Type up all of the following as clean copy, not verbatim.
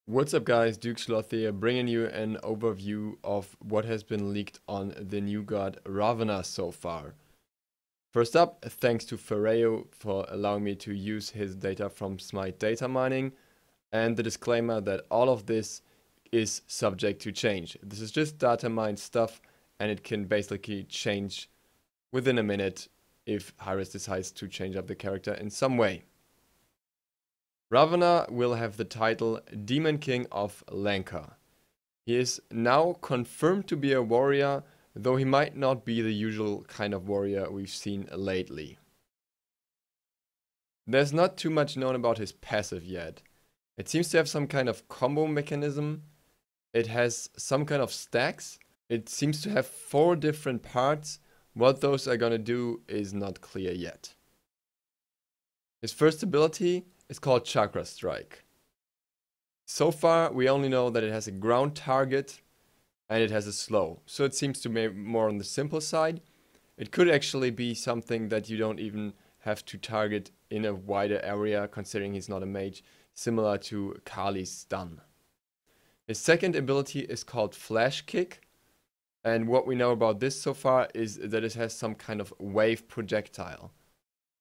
What's up guys, Duke Sloth here, bringing you an overview of what has been leaked on the new god Ravana so far. First up, thanks to Ferreo for allowing me to use his data from Smite data mining, and the disclaimer that all of this is subject to change. This is just data mined stuff, and it can basically change within a minute if Hi-Rez decides to change up the character in some way. Ravana will have the title Demon King of Lanka. He is now confirmed to be a warrior, though he might not be the usual kind of warrior we've seen lately. There's not too much known about his passive yet. It seems to have some kind of combo mechanism. It has some kind of stacks. It seems to have 4 different parts. What those are gonna do is not clear yet. His first ability is called Chakra Strike. So far, we only know that it has a ground target and it has a slow. So it seems to be more on the simple side. It could actually be something that you don't even have to target in a wider area, considering he's not a mage, similar to Kali's stun. His second ability is called Flash Kick. And what we know about this so far is that it has some kind of wave projectile.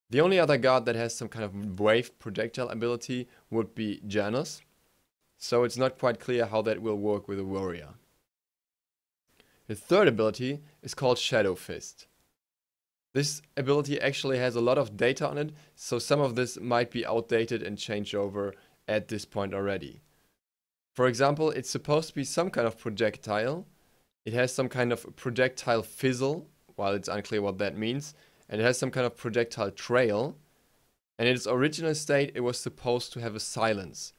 The only other god that has some kind of wave projectile ability would be Janus, so it's not quite clear how that will work with a warrior. His third ability is called Shadow Fist. This ability actually has a lot of data on it, so some of this might be outdated and changed over at this point already. For example, it's supposed to be some kind of projectile. It has some kind of projectile fizzle, while it's unclear what that means. And it has some kind of projectile trail, and in its original state it was supposed to have a silence.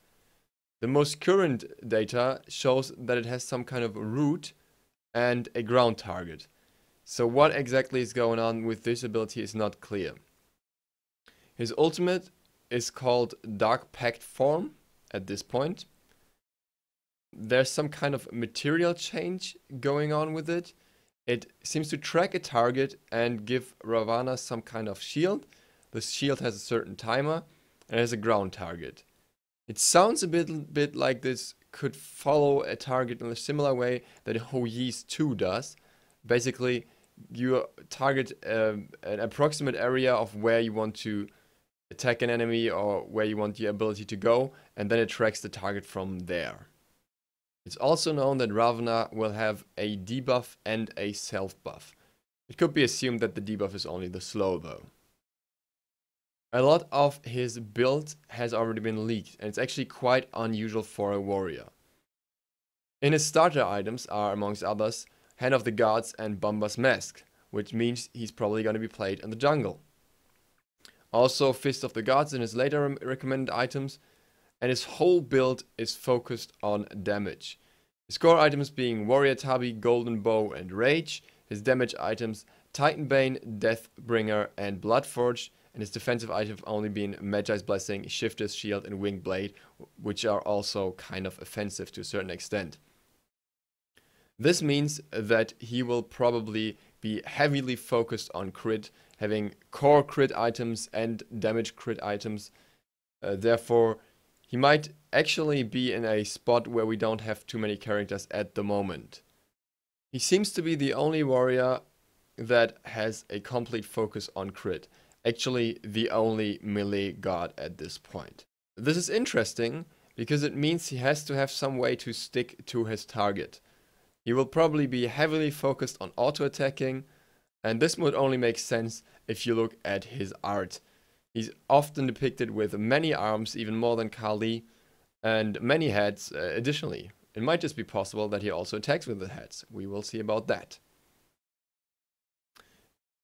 The most current data shows that it has some kind of root and a ground target. So what exactly is going on with this ability is not clear. His ultimate is called Dark Pact Form at this point. There's some kind of material change going on with it. It seems to track a target and give Ravana some kind of shield. The shield has a certain timer and has a ground target. It sounds a bit like this could follow a target in a similar way that Hi-Rez 2 does. Basically, you target an approximate area of where you want to attack an enemy or where you want the ability to go, and then it tracks the target from there. It's also known that Ravana will have a debuff and a self buff. It could be assumed that the debuff is only the slow though. A lot of his build has already been leaked, and it's actually quite unusual for a warrior. In his starter items are, amongst others, Hand of the Gods and Bomba's Mask, which means he's probably going to be played in the jungle. Also Fist of the Gods in his later recommended items, and his whole build is focused on damage. His core items being Warrior Tabi, Golden Bow and Rage, his damage items Titan Bane, Deathbringer and Bloodforge, and his defensive items only being Magi's Blessing, Shifter's Shield and Winged Blade, which are also kind of offensive to a certain extent. This means that he will probably be heavily focused on crit, having core crit items and damage crit items. Therefore, he might actually be in a spot where we don't have too many characters at the moment. He seems to be the only warrior that has a complete focus on crit. Actually, the only melee god at this point. This is interesting because it means he has to have some way to stick to his target. He will probably be heavily focused on auto-attacking, and this would only make sense if you look at his art. He's often depicted with many arms, even more than Kali, and many heads additionally. It might just be possible that he also attacks with the heads. We will see about that.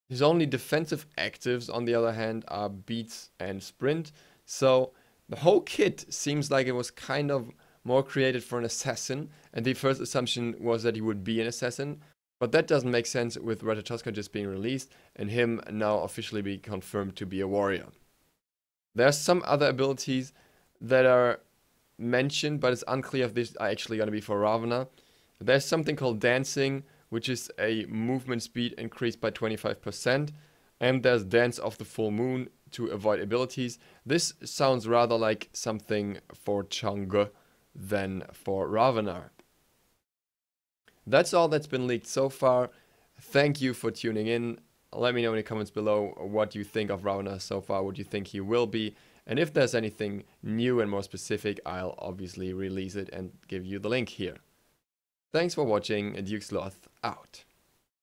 His only defensive actives, on the other hand, are Beats and Sprint. So the whole kit seems like it was kind of more created for an assassin, and the first assumption was that he would be an assassin. But that doesn't make sense with Ratatoska just being released and him now officially being confirmed to be a warrior. There are some other abilities that are mentioned, but it's unclear if these are actually going to be for Ravana. There's something called Dancing, which is a movement speed increased by 25%. And there's Dance of the Full Moon to avoid abilities. This sounds rather like something for Chang'e, than for Ravana. That's all that's been leaked so far. Thank you for tuning in. Let me know in the comments below what you think of Ravana so far, what you think he will be. And if there's anything new and more specific, I'll obviously release it and give you the link here. Thanks for watching, and Duke Sloth out.